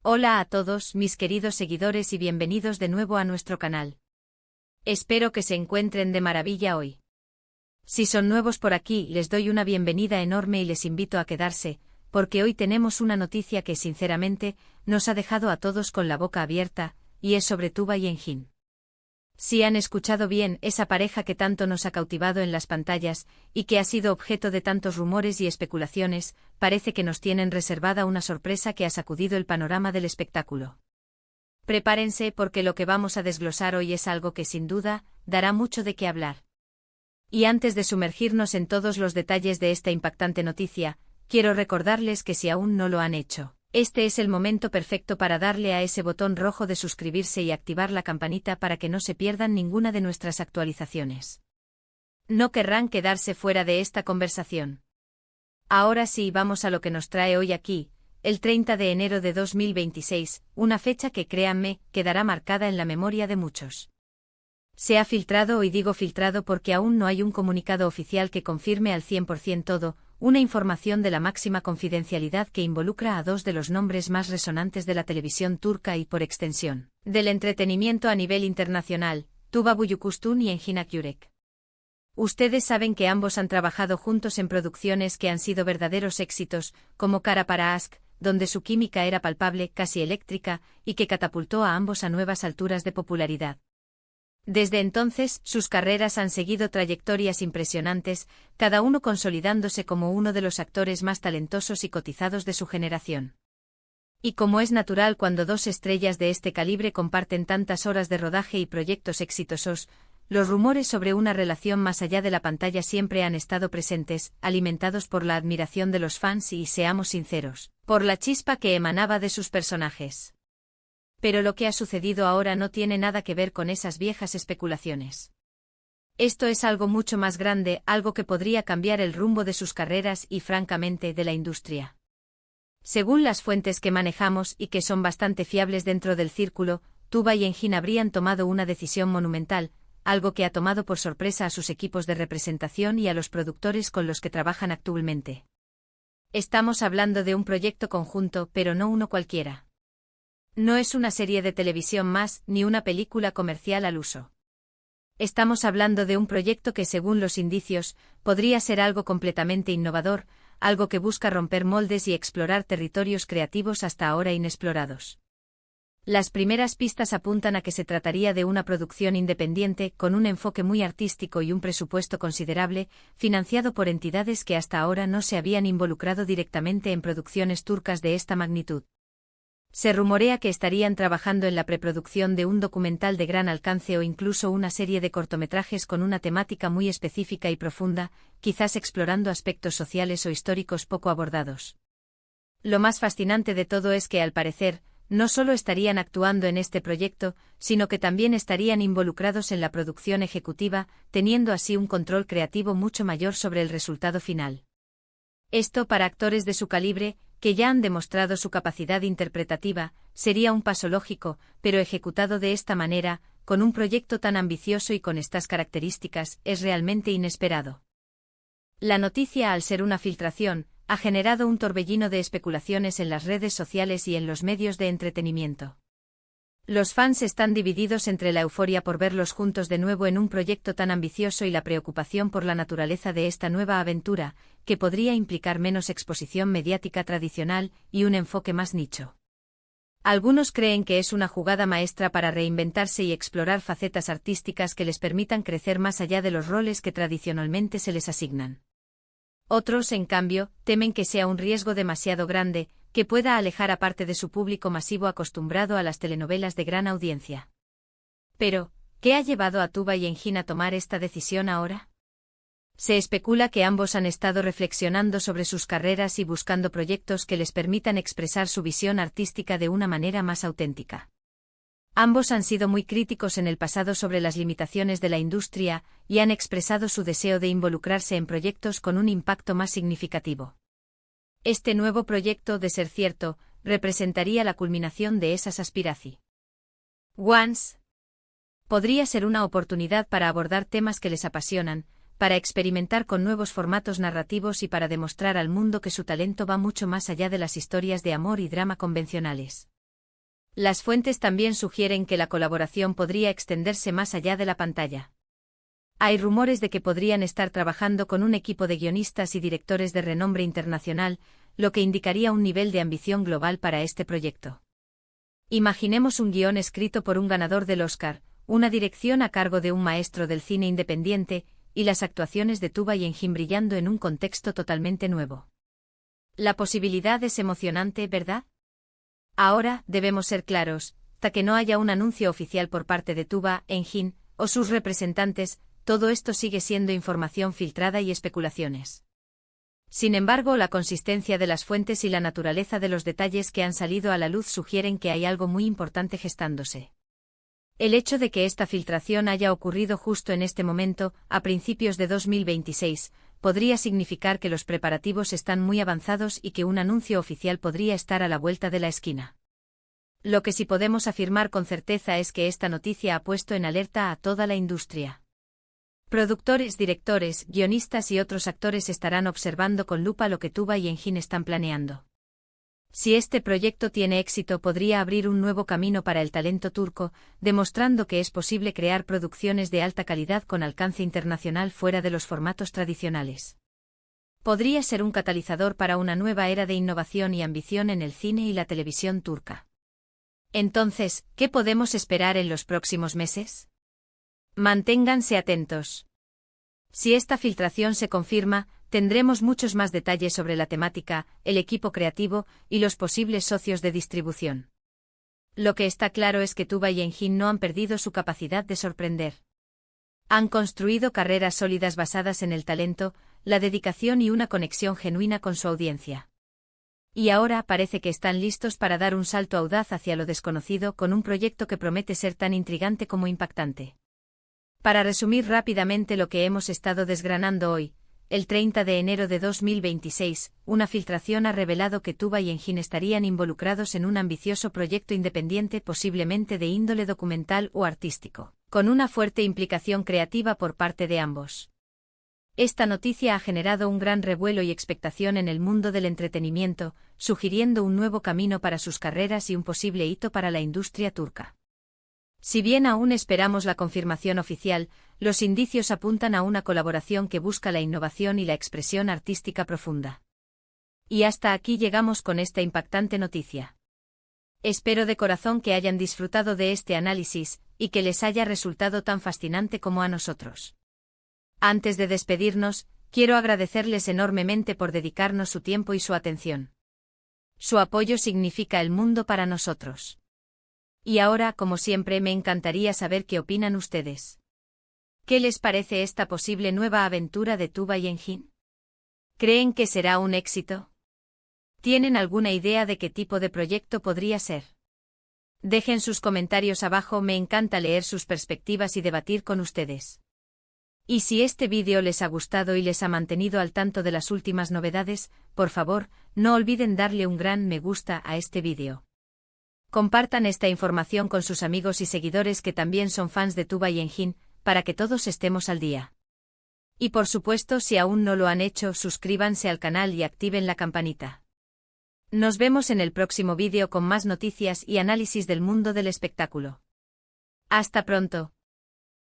Hola a todos mis queridos seguidores y bienvenidos de nuevo a nuestro canal. Espero que se encuentren de maravilla hoy. Si son nuevos por aquí, les doy una bienvenida enorme y les invito a quedarse, porque hoy tenemos una noticia que sinceramente nos ha dejado a todos con la boca abierta, y es sobre Tuba y Engin. Si han escuchado bien, esa pareja que tanto nos ha cautivado en las pantallas, y que ha sido objeto de tantos rumores y especulaciones, parece que nos tienen reservada una sorpresa que ha sacudido el panorama del espectáculo. Prepárense porque lo que vamos a desglosar hoy es algo que sin duda dará mucho de qué hablar. Y antes de sumergirnos en todos los detalles de esta impactante noticia, quiero recordarles que si aún no lo han hecho, este es el momento perfecto para darle a ese botón rojo de suscribirse y activar la campanita para que no se pierdan ninguna de nuestras actualizaciones. No querrán quedarse fuera de esta conversación. Ahora sí, vamos a lo que nos trae hoy aquí, el 30 de enero de 2026, una fecha que, créanme, quedará marcada en la memoria de muchos. Se ha filtrado, y digo filtrado porque aún no hay un comunicado oficial que confirme al 100% todo, una información de la máxima confidencialidad que involucra a dos de los nombres más resonantes de la televisión turca y, por extensión, del entretenimiento a nivel internacional, Tuba Büyüküstün y Engin Akyürek. Ustedes saben que ambos han trabajado juntos en producciones que han sido verdaderos éxitos, como Kara para Aşk, donde su química era palpable, casi eléctrica, y que catapultó a ambos a nuevas alturas de popularidad. Desde entonces, sus carreras han seguido trayectorias impresionantes, cada uno consolidándose como uno de los actores más talentosos y cotizados de su generación. Y como es natural cuando dos estrellas de este calibre comparten tantas horas de rodaje y proyectos exitosos, los rumores sobre una relación más allá de la pantalla siempre han estado presentes, alimentados por la admiración de los fans y, seamos sinceros, por la chispa que emanaba de sus personajes. Pero lo que ha sucedido ahora no tiene nada que ver con esas viejas especulaciones. Esto es algo mucho más grande, algo que podría cambiar el rumbo de sus carreras y, francamente, de la industria. Según las fuentes que manejamos y que son bastante fiables dentro del círculo, Tuba y Engin habrían tomado una decisión monumental, algo que ha tomado por sorpresa a sus equipos de representación y a los productores con los que trabajan actualmente. Estamos hablando de un proyecto conjunto, pero no uno cualquiera. No es una serie de televisión más, ni una película comercial al uso. Estamos hablando de un proyecto que, según los indicios, podría ser algo completamente innovador, algo que busca romper moldes y explorar territorios creativos hasta ahora inexplorados. Las primeras pistas apuntan a que se trataría de una producción independiente, con un enfoque muy artístico y un presupuesto considerable, financiado por entidades que hasta ahora no se habían involucrado directamente en producciones turcas de esta magnitud. Se rumorea que estarían trabajando en la preproducción de un documental de gran alcance o incluso una serie de cortometrajes con una temática muy específica y profunda, quizás explorando aspectos sociales o históricos poco abordados. Lo más fascinante de todo es que, al parecer, no solo estarían actuando en este proyecto, sino que también estarían involucrados en la producción ejecutiva, teniendo así un control creativo mucho mayor sobre el resultado final. Esto, para actores de su calibre, que ya han demostrado su capacidad interpretativa, sería un paso lógico, pero ejecutado de esta manera, con un proyecto tan ambicioso y con estas características, es realmente inesperado. La noticia, al ser una filtración, ha generado un torbellino de especulaciones en las redes sociales y en los medios de entretenimiento. Los fans están divididos entre la euforia por verlos juntos de nuevo en un proyecto tan ambicioso y la preocupación por la naturaleza de esta nueva aventura, que podría implicar menos exposición mediática tradicional y un enfoque más nicho. Algunos creen que es una jugada maestra para reinventarse y explorar facetas artísticas que les permitan crecer más allá de los roles que tradicionalmente se les asignan. Otros, en cambio, temen que sea un riesgo demasiado grande, que pueda alejar a parte de su público masivo acostumbrado a las telenovelas de gran audiencia. Pero, ¿qué ha llevado a Tuba y Engin a tomar esta decisión ahora? Se especula que ambos han estado reflexionando sobre sus carreras y buscando proyectos que les permitan expresar su visión artística de una manera más auténtica. Ambos han sido muy críticos en el pasado sobre las limitaciones de la industria y han expresado su deseo de involucrarse en proyectos con un impacto más significativo. Este nuevo proyecto, de ser cierto, representaría la culminación de esas aspiraciones. Podría ser una oportunidad para abordar temas que les apasionan, para experimentar con nuevos formatos narrativos y para demostrar al mundo que su talento va mucho más allá de las historias de amor y drama convencionales. Las fuentes también sugieren que la colaboración podría extenderse más allá de la pantalla. Hay rumores de que podrían estar trabajando con un equipo de guionistas y directores de renombre internacional, lo que indicaría un nivel de ambición global para este proyecto. Imaginemos un guión escrito por un ganador del Oscar, una dirección a cargo de un maestro del cine independiente, y las actuaciones de Tuba y Engin brillando en un contexto totalmente nuevo. La posibilidad es emocionante, ¿verdad? Ahora, debemos ser claros, hasta que no haya un anuncio oficial por parte de Tuba, Engin, o sus representantes, todo esto sigue siendo información filtrada y especulaciones. Sin embargo, la consistencia de las fuentes y la naturaleza de los detalles que han salido a la luz sugieren que hay algo muy importante gestándose. El hecho de que esta filtración haya ocurrido justo en este momento, a principios de 2026, podría significar que los preparativos están muy avanzados y que un anuncio oficial podría estar a la vuelta de la esquina. Lo que sí podemos afirmar con certeza es que esta noticia ha puesto en alerta a toda la industria. Productores, directores, guionistas y otros actores estarán observando con lupa lo que Tuba y Engin están planeando. Si este proyecto tiene éxito, podría abrir un nuevo camino para el talento turco, demostrando que es posible crear producciones de alta calidad con alcance internacional fuera de los formatos tradicionales. Podría ser un catalizador para una nueva era de innovación y ambición en el cine y la televisión turca. Entonces, ¿qué podemos esperar en los próximos meses? Manténganse atentos. Si esta filtración se confirma, tendremos muchos más detalles sobre la temática, el equipo creativo y los posibles socios de distribución. Lo que está claro es que Tuba y Engin no han perdido su capacidad de sorprender. Han construido carreras sólidas basadas en el talento, la dedicación y una conexión genuina con su audiencia. Y ahora parece que están listos para dar un salto audaz hacia lo desconocido con un proyecto que promete ser tan intrigante como impactante. Para resumir rápidamente lo que hemos estado desgranando hoy, el 30 de enero de 2026, una filtración ha revelado que Tuba y Engin estarían involucrados en un ambicioso proyecto independiente, posiblemente de índole documental o artístico, con una fuerte implicación creativa por parte de ambos. Esta noticia ha generado un gran revuelo y expectación en el mundo del entretenimiento, sugiriendo un nuevo camino para sus carreras y un posible hito para la industria turca. Si bien aún esperamos la confirmación oficial, los indicios apuntan a una colaboración que busca la innovación y la expresión artística profunda. Y hasta aquí llegamos con esta impactante noticia. Espero de corazón que hayan disfrutado de este análisis, y que les haya resultado tan fascinante como a nosotros. Antes de despedirnos, quiero agradecerles enormemente por dedicarnos su tiempo y su atención. Su apoyo significa el mundo para nosotros. Y ahora, como siempre, me encantaría saber qué opinan ustedes. ¿Qué les parece esta posible nueva aventura de Tuba y Engin? ¿Creen que será un éxito? ¿Tienen alguna idea de qué tipo de proyecto podría ser? Dejen sus comentarios abajo, me encanta leer sus perspectivas y debatir con ustedes. Y si este vídeo les ha gustado y les ha mantenido al tanto de las últimas novedades, por favor, no olviden darle un gran me gusta a este vídeo. Compartan esta información con sus amigos y seguidores que también son fans de Tuba y Engin, para que todos estemos al día. Y por supuesto, si aún no lo han hecho, suscríbanse al canal y activen la campanita. Nos vemos en el próximo vídeo con más noticias y análisis del mundo del espectáculo. Hasta pronto.